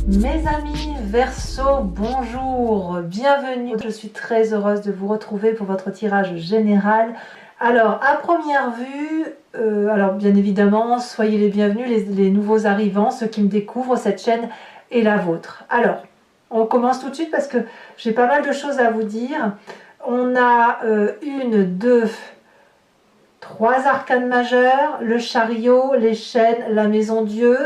Mes amis Verseau, bonjour, bienvenue. Je suis très heureuse de vous retrouver pour votre tirage général. Alors, à première vue, alors bien évidemment, soyez les bienvenus, les nouveaux arrivants, ceux qui me découvrent, cette chaîne est la vôtre. Alors, on commence tout de suite parce que j'ai pas mal de choses à vous dire. On a une, deux, trois arcanes majeures, le chariot, les chaînes, la maison Dieu.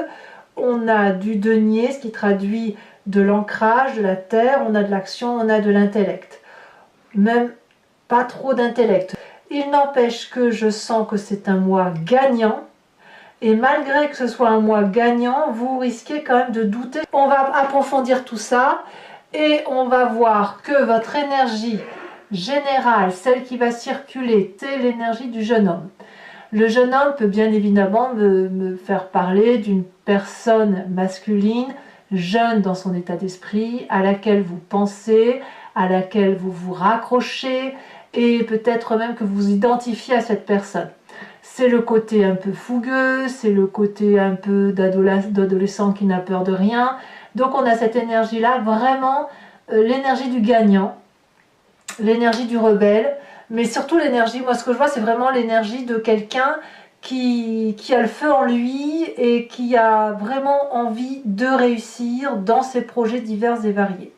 On a du denier, ce qui traduit de l'ancrage, de la terre, on a de l'action, on a de l'intellect. Même pas trop d'intellect. Il n'empêche que je sens que c'est un mois gagnant. Et malgré que ce soit un mois gagnant, vous risquez quand même de douter. On va approfondir tout ça et on va voir que votre énergie générale, celle qui va circuler, c'est l'énergie du jeune homme. Le jeune homme peut bien évidemment me faire parler d'une personne masculine, jeune dans son état d'esprit, à laquelle vous pensez, à laquelle vous vous raccrochez, et peut-être même que vous identifiez à cette personne. C'est le côté un peu fougueux, c'est le côté un peu d'adolescent qui n'a peur de rien. Donc on a cette énergie-là, vraiment l'énergie du gagnant, l'énergie du rebelle, mais surtout l'énergie, moi ce que je vois c'est vraiment l'énergie de quelqu'un qui a le feu en lui et qui a vraiment envie de réussir dans ses projets divers et variés.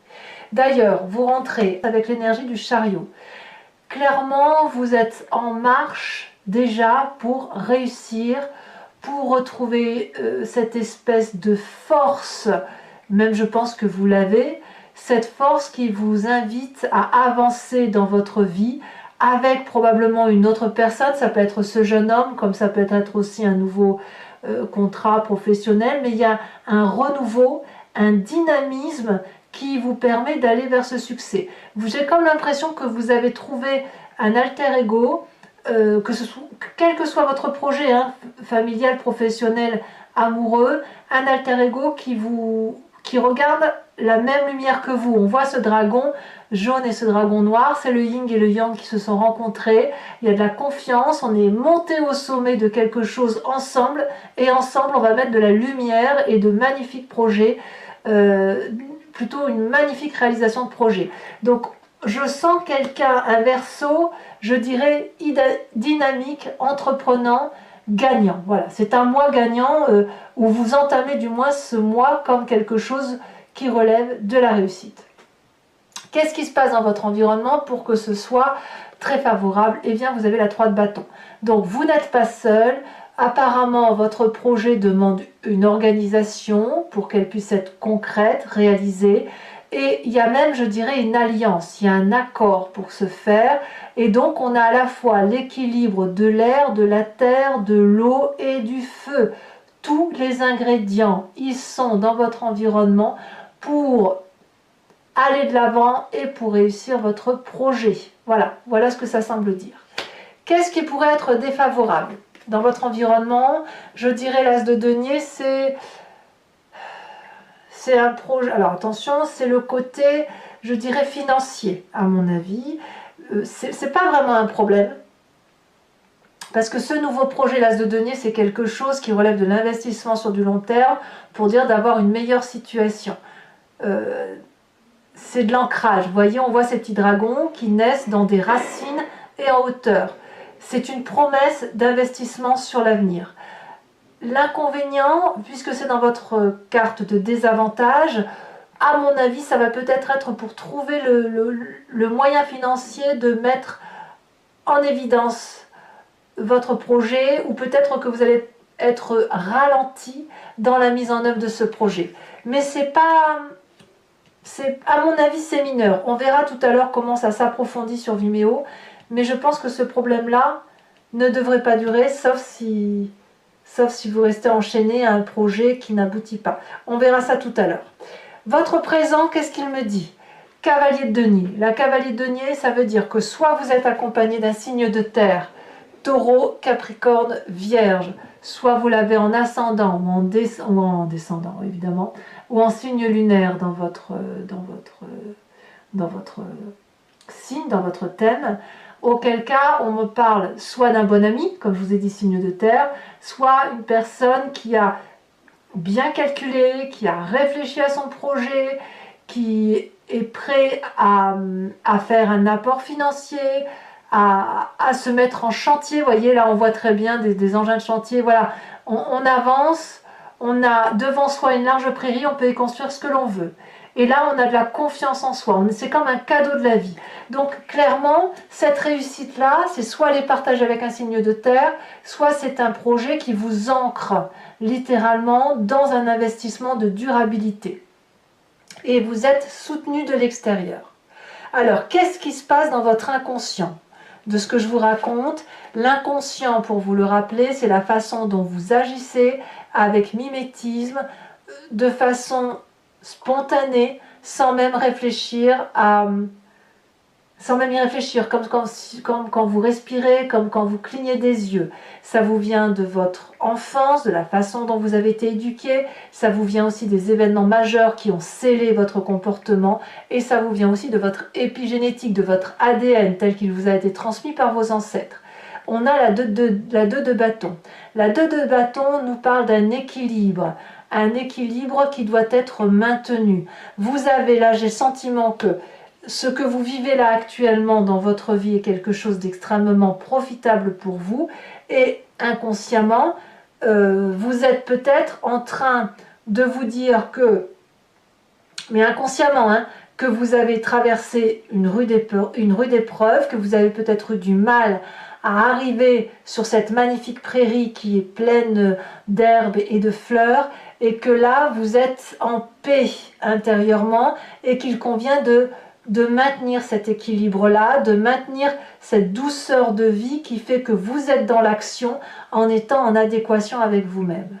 D'ailleurs, vous rentrez avec l'énergie du chariot. Clairement, vous êtes en marche déjà pour réussir, pour retrouver cette espèce de force, même je pense que vous l'avez, cette force qui vous invite à avancer dans votre vie avec probablement une autre personne. Ça peut être ce jeune homme, comme ça peut être aussi un nouveau contrat professionnel, mais il y a un renouveau, un dynamisme qui vous permet d'aller vers ce succès. J'ai comme l'impression que vous avez trouvé un alter ego, quel que soit votre projet, hein, familial, professionnel, amoureux, un alter ego qui regarde la même lumière que vous. On voit ce dragon jaune et ce dragon noir, c'est le yin et le yang qui se sont rencontrés, il y a de la confiance, on est monté au sommet de quelque chose ensemble, et ensemble on va mettre de la lumière et de magnifiques projets, plutôt une magnifique réalisation de projet. Donc je sens quelqu'un, un Verseau, je dirais dynamique, entreprenant, gagnant. Voilà, c'est un mois gagnant où vous entamez du moins ce mois comme quelque chose qui relève de la réussite. Qu'est-ce qui se passe dans votre environnement pour que ce soit très favorable? Eh bien, vous avez la 3 de bâton. Donc, vous n'êtes pas seul. Apparemment, votre projet demande une organisation pour qu'elle puisse être concrète, réalisée. Et il y a même, je dirais, une alliance, il y a un accord pour se faire. Et donc, on a à la fois l'équilibre de l'air, de la terre, de l'eau et du feu. Tous les ingrédients, ils sont dans votre environnement pour aller de l'avant et pour réussir votre projet. Voilà ce que ça semble dire. Qu'est-ce qui pourrait être défavorable dans votre environnement? Je dirais l'as de denier, c'est un projet. Alors attention, c'est le côté, je dirais, financier, à mon avis. C'est pas vraiment un problème. Parce que ce nouveau projet l'as de denier, c'est quelque chose qui relève de l'investissement sur du long terme pour dire d'avoir une meilleure situation. C'est de l'ancrage. Vous voyez, on voit ces petits dragons qui naissent dans des racines et en hauteur. C'est une promesse d'investissement sur l'avenir. L'inconvénient, puisque c'est dans votre carte de désavantage, à mon avis, ça va peut-être être pour trouver le moyen financier de mettre en évidence votre projet, ou peut-être que vous allez être ralenti dans la mise en œuvre de ce projet. Mais c'est pas... à mon avis, c'est mineur. On verra tout à l'heure comment ça s'approfondit sur Vimeo, mais je pense que ce problème-là ne devrait pas durer, sauf si vous restez enchaîné à un projet qui n'aboutit pas. On verra ça tout à l'heure. Votre présent, qu'est-ce qu'il me dit? Cavalier de denier. La cavalier de denier, ça veut dire que soit vous êtes accompagné d'un signe de terre, Taureau, Capricorne, Vierge, soit vous l'avez en ascendant ou en descendant évidemment, ou en signe lunaire dans votre signe, dans votre thème, auquel cas on me parle soit d'un bon ami, comme je vous ai dit signe de terre, soit une personne qui a bien calculé, qui a réfléchi à son projet, qui est prêt à faire un apport financier, à se mettre en chantier. Vous voyez, là, on voit très bien des engins de chantier. Voilà, on avance, on a devant soi une large prairie, on peut y construire ce que l'on veut. Et là, on a de la confiance en soi. C'est comme un cadeau de la vie. Donc, clairement, cette réussite-là, c'est soit les partager avec un signe de terre, soit c'est un projet qui vous ancre littéralement dans un investissement de durabilité. Et vous êtes soutenu de l'extérieur. Alors, qu'est-ce qui se passe dans votre inconscient? De ce que je vous raconte, l'inconscient, pour vous le rappeler, c'est la façon dont vous agissez avec mimétisme, de façon spontanée, sans même réfléchir sans même y réfléchir, comme quand vous respirez, comme quand vous clignez des yeux. Ça vous vient de votre enfance, de la façon dont vous avez été éduqué, ça vous vient aussi des événements majeurs qui ont scellé votre comportement, et ça vous vient aussi de votre épigénétique, de votre ADN tel qu'il vous a été transmis par vos ancêtres. On a la 2 de bâton. La 2 de bâton nous parle d'un équilibre qui doit être maintenu. Vous avez là, j'ai le sentiment que ce que vous vivez là actuellement dans votre vie est quelque chose d'extrêmement profitable pour vous, et inconsciemment, vous êtes peut-être en train de vous dire que, mais inconsciemment, que vous avez traversé une rude épreuve, que vous avez peut-être eu du mal à arriver sur cette magnifique prairie qui est pleine d'herbes et de fleurs, et que là, vous êtes en paix intérieurement, et qu'il convient de maintenir cet équilibre-là, de maintenir cette douceur de vie qui fait que vous êtes dans l'action en étant en adéquation avec vous-même.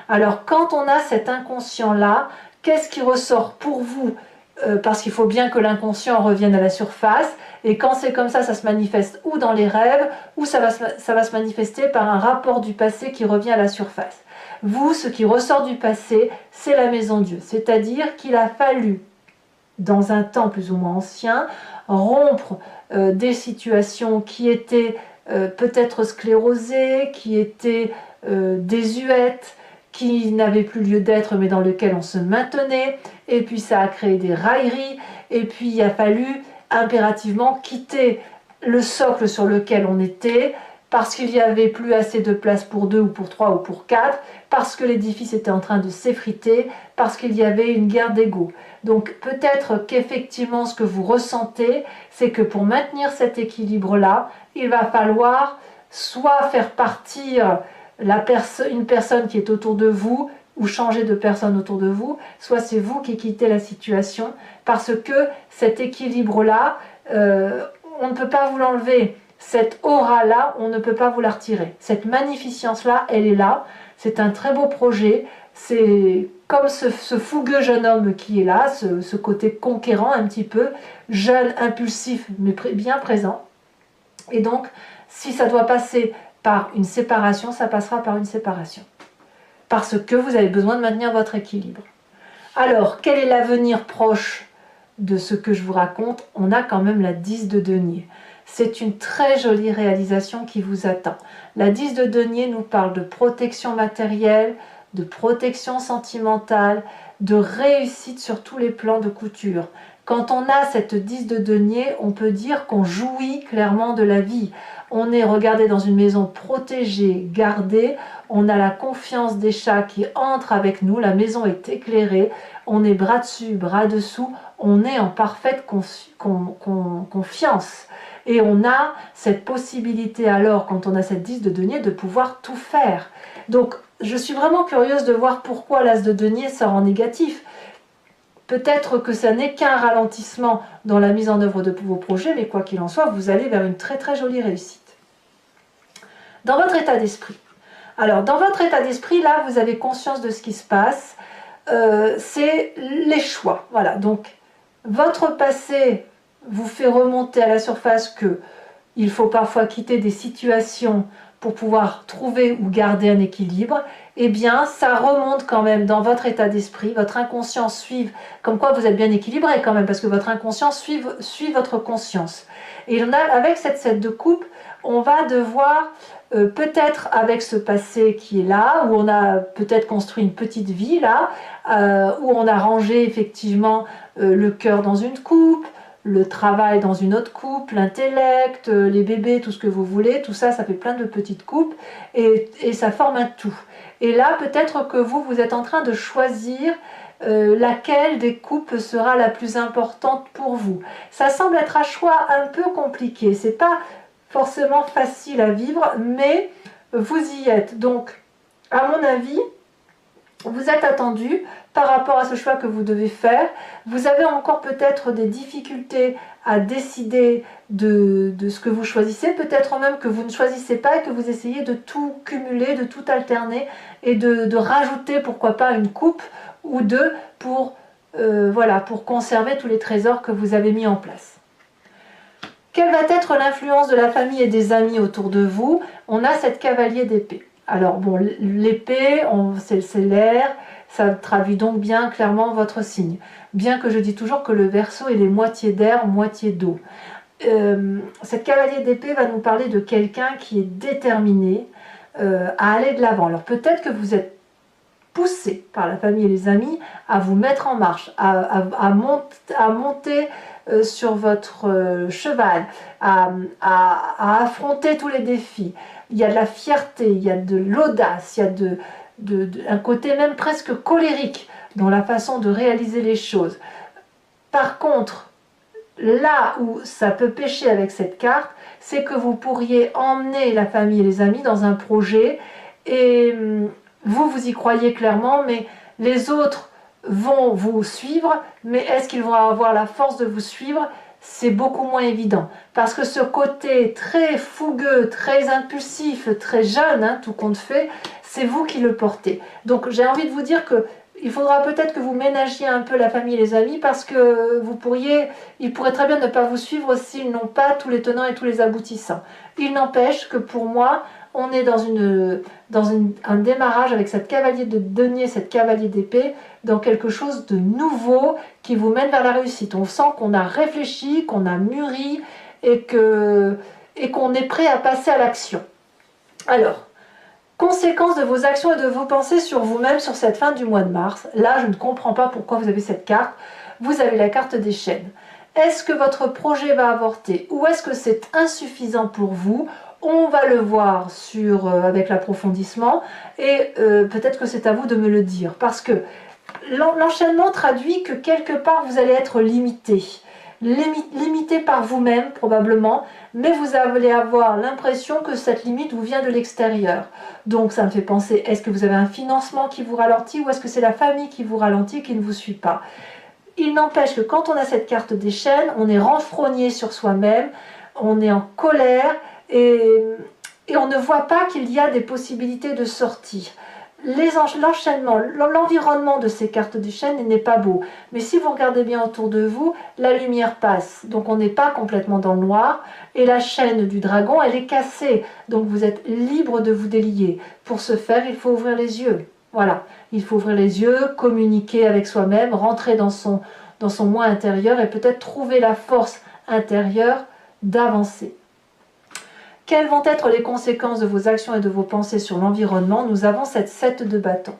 Alors, quand on a cet inconscient-là, qu'est-ce qui ressort pour vous? Parce qu'il faut bien que l'inconscient revienne à la surface, et quand c'est comme ça se manifeste ou dans les rêves, ou ça va se manifester par un rapport du passé qui revient à la surface. Vous, ce qui ressort du passé, c'est la maison Dieu, c'est-à-dire qu'il a fallu, dans un temps plus ou moins ancien, rompre des situations qui étaient peut-être sclérosées, qui étaient désuètes, qui n'avaient plus lieu d'être mais dans lesquelles on se maintenait, et puis ça a créé des railleries, et puis il a fallu impérativement quitter le socle sur lequel on était, parce qu'il n'y avait plus assez de place pour 2 ou pour 3 ou pour 4, parce que l'édifice était en train de s'effriter, parce qu'il y avait une guerre d'ego. Donc peut-être qu'effectivement ce que vous ressentez, c'est que pour maintenir cet équilibre-là, il va falloir soit faire partir une personne qui est autour de vous, ou changer de personne autour de vous, soit c'est vous qui quittez la situation, parce que cet équilibre-là, on ne peut pas vous l'enlever. Cette aura-là, on ne peut pas vous la retirer. Cette magnificence-là, elle est là. C'est un très beau projet. C'est comme ce fougueux jeune homme qui est là, ce côté conquérant un petit peu, jeune, impulsif, mais bien présent. Et donc, si ça doit passer par une séparation, ça passera par une séparation. Parce que vous avez besoin de maintenir votre équilibre. Alors, quel est l'avenir proche de ce que je vous raconte? On a quand même la 10 de denier. C'est une très jolie réalisation qui vous attend. La 10 de denier nous parle de protection matérielle, de protection sentimentale, de réussite sur tous les plans de couture. Quand on a cette 10 de denier, on peut dire qu'on jouit clairement de la vie. On est regardé dans une maison protégée, gardée, on a la confiance des chats qui entrent avec nous, la maison est éclairée, on est bras dessus, bras dessous, on est en parfaite confiance. Et on a cette possibilité alors, quand on a cette 10 de denier, de pouvoir tout faire. Donc, je suis vraiment curieuse de voir pourquoi l'as de denier sort en négatif. Peut-être que ça n'est qu'un ralentissement dans la mise en œuvre de vos projets, mais quoi qu'il en soit, vous allez vers une très très jolie réussite. Dans votre état d'esprit. Alors, dans votre état d'esprit, là, vous avez conscience de ce qui se passe. C'est les choix. Voilà, donc, votre passé vous fait remonter à la surface que il faut parfois quitter des situations pour pouvoir trouver ou garder un équilibre. eh bien ça remonte quand même dans votre état d'esprit, votre inconscient suit, comme quoi vous êtes bien équilibré quand même, parce que votre inconscient suit votre conscience. Et avec cette 7 de coupe, on va devoir, peut-être avec ce passé qui est là, où on a peut-être construit une petite vie là, où on a rangé effectivement le cœur dans une coupe, le travail dans une autre coupe, l'intellect, les bébés, tout ce que vous voulez, tout ça, ça fait plein de petites coupes et ça forme un tout. Et là, peut-être que vous êtes en train de choisir laquelle des coupes sera la plus importante pour vous. Ça semble être un choix un peu compliqué, c'est pas forcément facile à vivre, mais vous y êtes. Donc, à mon avis, vous êtes attendu par rapport à ce choix que vous devez faire. Vous avez encore peut-être des difficultés à décider de ce que vous choisissez, peut-être même que vous ne choisissez pas et que vous essayez de tout cumuler, de tout alterner et de rajouter pourquoi pas une coupe ou deux pour, voilà, pour conserver tous les trésors que vous avez mis en place. Quelle va être l'influence de la famille et des amis autour de vous? On a cette cavalier d'épée. Alors bon, l'épée, c'est l'air, ça traduit donc bien clairement votre signe. Bien que je dis toujours que le Verseau, il est moitié d'air, moitié d'eau. Cette cavalier d'épée va nous parler de quelqu'un qui est déterminé à aller de l'avant. Alors peut-être que vous êtes poussé par la famille et les amis à vous mettre en marche, à monter sur votre cheval, à affronter tous les défis. Il y a de la fierté, il y a de l'audace, il y a un côté même presque colérique dans la façon de réaliser les choses. Par contre, là où ça peut pêcher avec cette carte, c'est que vous pourriez emmener la famille et les amis dans un projet et vous y croyez clairement, mais les autres vont vous suivre, mais est-ce qu'ils vont avoir la force de vous suivre? C'est beaucoup moins évident, parce que ce côté très fougueux, très impulsif, très jeune, hein, tout compte fait, c'est vous qui le portez. Donc j'ai envie de vous dire que il faudra peut-être que vous ménagiez un peu la famille et les amis, parce que ils pourraient très bien ne pas vous suivre s'ils n'ont pas tous les tenants et tous les aboutissants. Il n'empêche que pour moi, on est dans un démarrage avec cette cavalier de denier, cette cavalier d'épée, dans quelque chose de nouveau qui vous mène vers la réussite. On sent qu'on a réfléchi, qu'on a mûri et qu'on est prêt à passer à l'action. Alors, conséquences de vos actions et de vos pensées sur vous-même sur cette fin du mois de mars. Là, je ne comprends pas pourquoi vous avez cette carte. Vous avez la carte des chaînes. Est-ce que votre projet va avorter ou est-ce que c'est insuffisant pour vous? On va le voir avec l'approfondissement et peut-être que c'est à vous de me le dire. Parce que l'enchaînement traduit que quelque part vous allez être limité. Limité par vous-même probablement, mais vous allez avoir l'impression que cette limite vous vient de l'extérieur. Donc ça me fait penser, est-ce que vous avez un financement qui vous ralentit ou est-ce que c'est la famille qui vous ralentit, qui ne vous suit pas? Il n'empêche que quand on a cette carte des chaînes, on est renfrogné sur soi-même, on est en colère et on ne voit pas qu'il y a des possibilités de sortie. L'enchaînement, l'environnement de ces cartes des chaînes n'est pas beau. Mais si vous regardez bien autour de vous, la lumière passe. Donc on n'est pas complètement dans le noir. Et la chaîne du dragon, elle est cassée. Donc vous êtes libre de vous délier. Pour ce faire, il faut ouvrir les yeux. Voilà, il faut ouvrir les yeux, communiquer avec soi-même, rentrer dans son moi intérieur et peut-être trouver la force intérieure d'avancer. Quelles vont être les conséquences de vos actions et de vos pensées sur l'environnement? Nous avons cette 7 de bâton.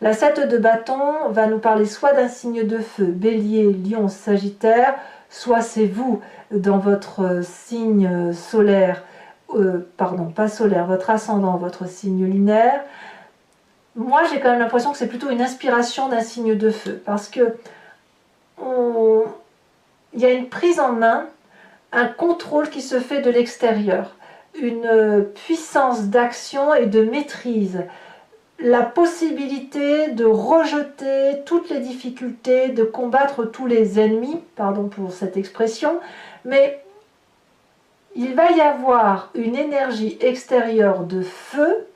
La 7 de bâton va nous parler soit d'un signe de feu, bélier, lion, sagittaire, soit c'est vous dans votre signe solaire, pardon, pas solaire, votre ascendant, votre signe lunaire. Moi, j'ai quand même l'impression que c'est plutôt une inspiration d'un signe de feu, parce que il y a une prise en main, un contrôle qui se fait de l'extérieur, une puissance d'action et de maîtrise, la possibilité de rejeter toutes les difficultés, de combattre tous les ennemis, pardon pour cette expression, mais il va y avoir une énergie extérieure de feu,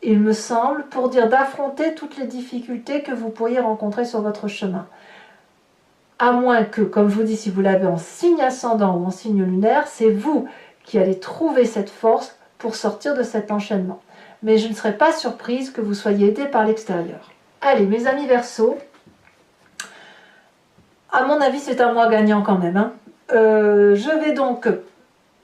il me semble, pour dire d'affronter toutes les difficultés que vous pourriez rencontrer sur votre chemin. À moins que, comme je vous dis, si vous l'avez en signe ascendant ou en signe lunaire, c'est vous qui allez trouver cette force pour sortir de cet enchaînement. mais je ne serais pas surprise que vous soyez aidé par l'extérieur. Allez, mes amis Verseau, à mon avis, c'est un mois gagnant quand même, hein. Je vais donc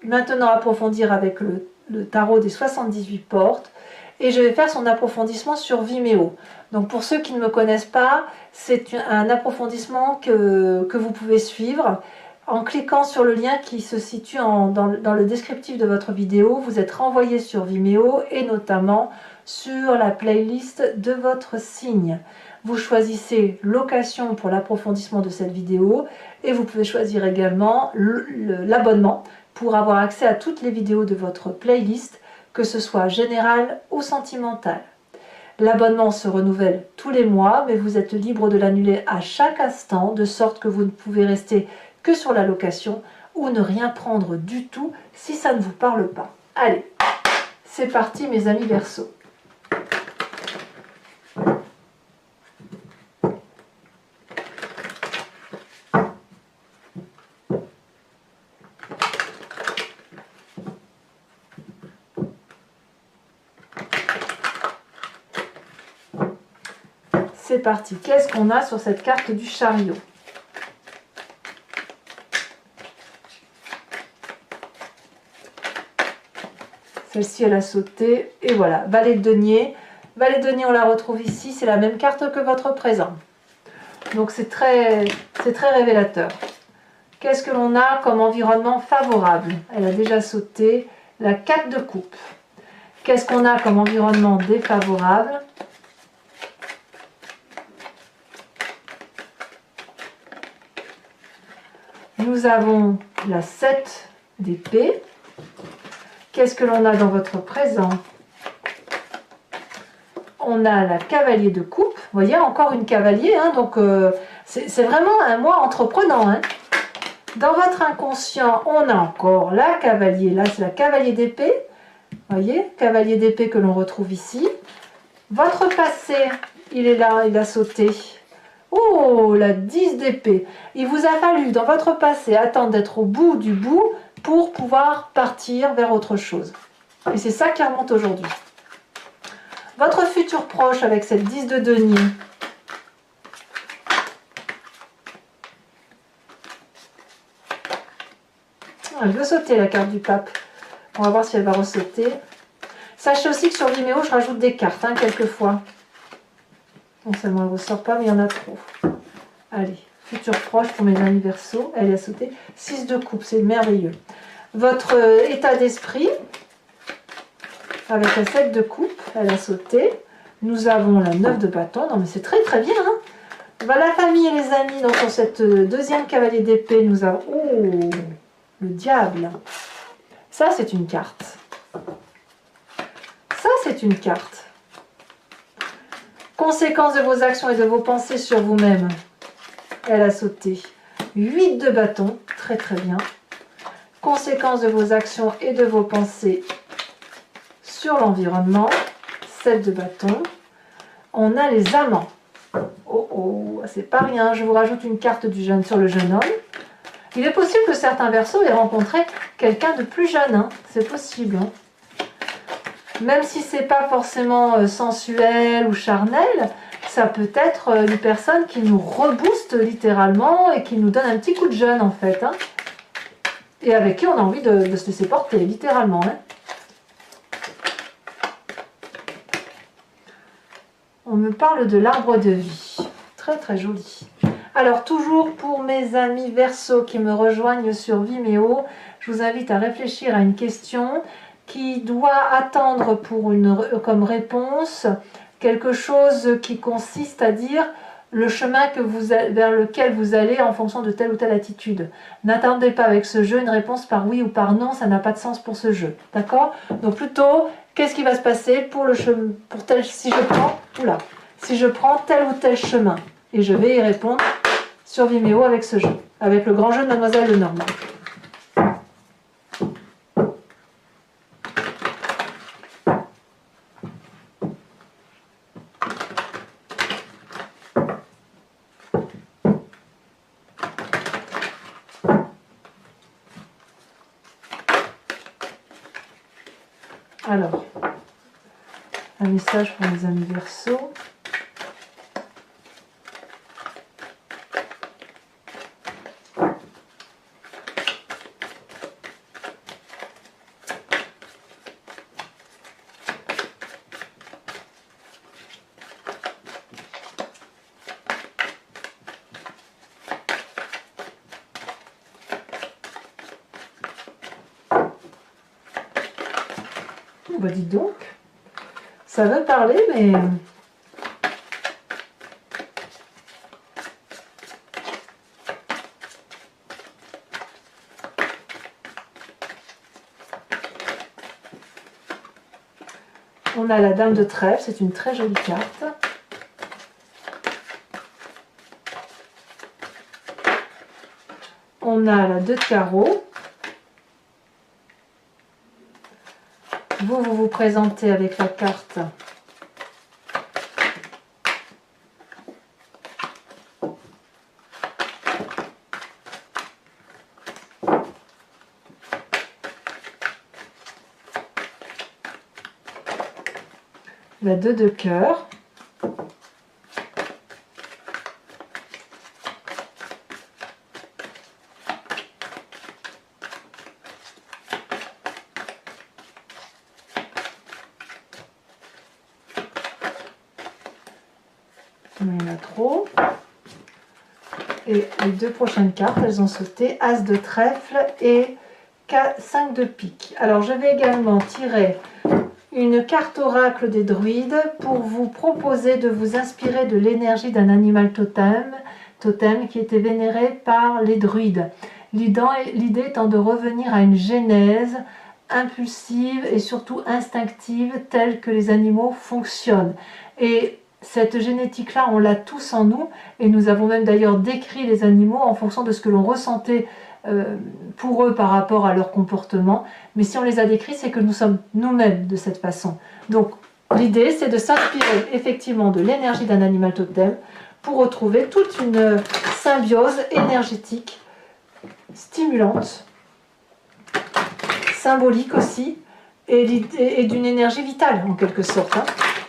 maintenant approfondir avec le tarot des 78 portes et je vais faire son approfondissement sur Vimeo. Donc pour ceux qui ne me connaissent pas, c'est un approfondissement que vous pouvez suivre en cliquant sur le lien qui se situe dans le descriptif de votre vidéo. Vous êtes renvoyé sur Vimeo et notamment sur la playlist de votre signe. Vous choisissez location pour l'approfondissement de cette vidéo et vous pouvez choisir également l'abonnement pour avoir accès à toutes les vidéos de votre playlist, que ce soit générale ou sentimentale. L'abonnement se renouvelle tous les mois, mais vous êtes libre de l'annuler à chaque instant, de sorte que vous ne pouvez rester que sur la location ou ne rien prendre du tout si ça ne vous parle pas. Allez, c'est parti mes amis Verseau. C'est parti. Qu'est-ce qu'on a sur cette carte du chariot? Celle-ci, elle a sauté. Et voilà, valet de denier. Valet de denier, on la retrouve ici. C'est la même carte que votre présent. Donc, c'est très révélateur. Qu'est-ce que l'on a comme environnement favorable? Elle a déjà sauté. La 4 de coupe. Qu'est-ce qu'on a comme environnement défavorable? Nous avons la 7 d'épée. Qu'est-ce que l'on a dans votre présent? On a la cavalier de coupe. Vous voyez, encore une cavalier. Hein, donc, c'est vraiment un mois entreprenant. Hein. Dans votre inconscient, on a encore la cavalier. Là, c'est la cavalier d'épée. Vous voyez, cavalier d'épée que l'on retrouve ici. Votre passé, il est là, il a sauté. Oh, la 10 d'épée. Il vous a fallu, dans votre passé, attendre d'être au bout du bout pour pouvoir partir vers autre chose. Et c'est ça qui remonte aujourd'hui. Votre futur proche avec cette 10 de denier. Elle veut sauter la carte du pape. On va voir si elle va ressauter. Sachez aussi que sur Vimeo, je rajoute des cartes, hein, quelquefois. Non seulement elle ne ressort pas, mais il y en a trop. Allez, futur proche pour mes amis Verseau. Elle a sauté. 6 de coupe, c'est merveilleux. Votre état d'esprit, avec la 7 de coupe, elle a sauté. Nous avons la 9 de bâton. Non mais c'est très très bien. Hein. Bah, la famille et les amis, donc sur cette deuxième cavalier d'épée, nous avons... Oh, le diable. Ça, c'est une carte. Ça, c'est une carte. Conséquence de vos actions et de vos pensées sur vous-même. Elle a sauté. 8 de bâton. Très très bien. Conséquence de vos actions et de vos pensées sur l'environnement. 7 de bâton. On a les amants. Oh oh, c'est pas rien. Je vous rajoute une carte du jeune sur le jeune homme. Il est possible que certains Verseaux aient rencontré quelqu'un de plus jeune. Hein. C'est possible. Hein. Même si c'est pas forcément sensuel ou charnel, ça peut être une personne qui nous rebooste littéralement et qui nous donne un petit coup de jeune en fait. Hein. Et avec qui on a envie de se laisser porter, littéralement. Hein. On me parle de l'arbre de vie. Très très joli. Alors toujours pour mes amis Verseau qui me rejoignent sur Vimeo, je vous invite à réfléchir à une question qui doit attendre comme réponse quelque chose qui consiste à dire le chemin vers lequel vous allez en fonction de telle ou telle attitude. N'attendez pas avec ce jeu une réponse par oui ou par non, ça n'a pas de sens pour ce jeu. D'accord? Donc plutôt, qu'est-ce qui va se passer pour si je prends tel ou tel chemin? Et je vais y répondre sur Vimeo avec ce jeu, avec le grand jeu de Mademoiselle Lenormand. Alors, un message pour les amis Verseau. Bah dis donc, ça veut parler, mais on a la dame de trèfle, c'est une très jolie carte. On a la 2 de carreau. Vous vous présentez avec la carte la 2 de cœur. Il y en a trop. Et les 2 prochaines cartes, elles ont sauté As de trèfle et 5 de pique. Alors je vais également tirer une carte oracle des druides pour vous proposer de vous inspirer de l'énergie d'un animal totem qui était vénéré par les druides. L'idée étant de revenir à une genèse impulsive et surtout instinctive telle que les animaux fonctionnent. Et cette génétique-là, on l'a tous en nous, et nous avons même d'ailleurs décrit les animaux en fonction de ce que l'on ressentait pour eux par rapport à leur comportement. Mais si on les a décrits, c'est que nous sommes nous-mêmes de cette façon. Donc l'idée, c'est de s'inspirer effectivement de l'énergie d'un animal totem pour retrouver toute une symbiose énergétique, stimulante, symbolique aussi, et d'une énergie vitale en quelque sorte.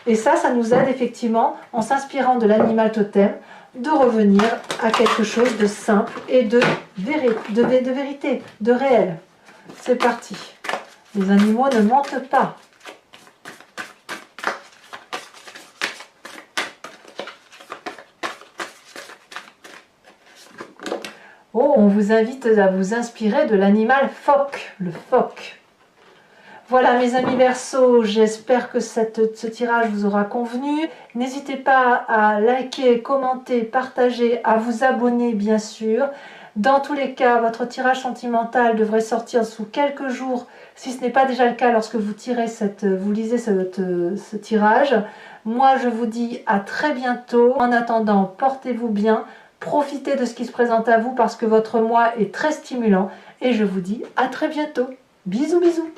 Et ça nous aide effectivement, en s'inspirant de l'animal totem, de revenir à quelque chose de simple et de vérité, de réel. C'est parti. Les animaux ne mentent pas. Oh, on vous invite à vous inspirer de l'animal phoque, le phoque. Voilà mes amis Verseau, j'espère que ce tirage vous aura convenu. N'hésitez pas à liker, commenter, partager, à vous abonner bien sûr. Dans tous les cas, votre tirage sentimental devrait sortir sous quelques jours, si ce n'est pas déjà le cas lorsque vous lisez ce tirage. Moi je vous dis à très bientôt. En attendant, portez-vous bien, profitez de ce qui se présente à vous parce que votre mois est très stimulant. Et je vous dis à très bientôt. Bisous bisous.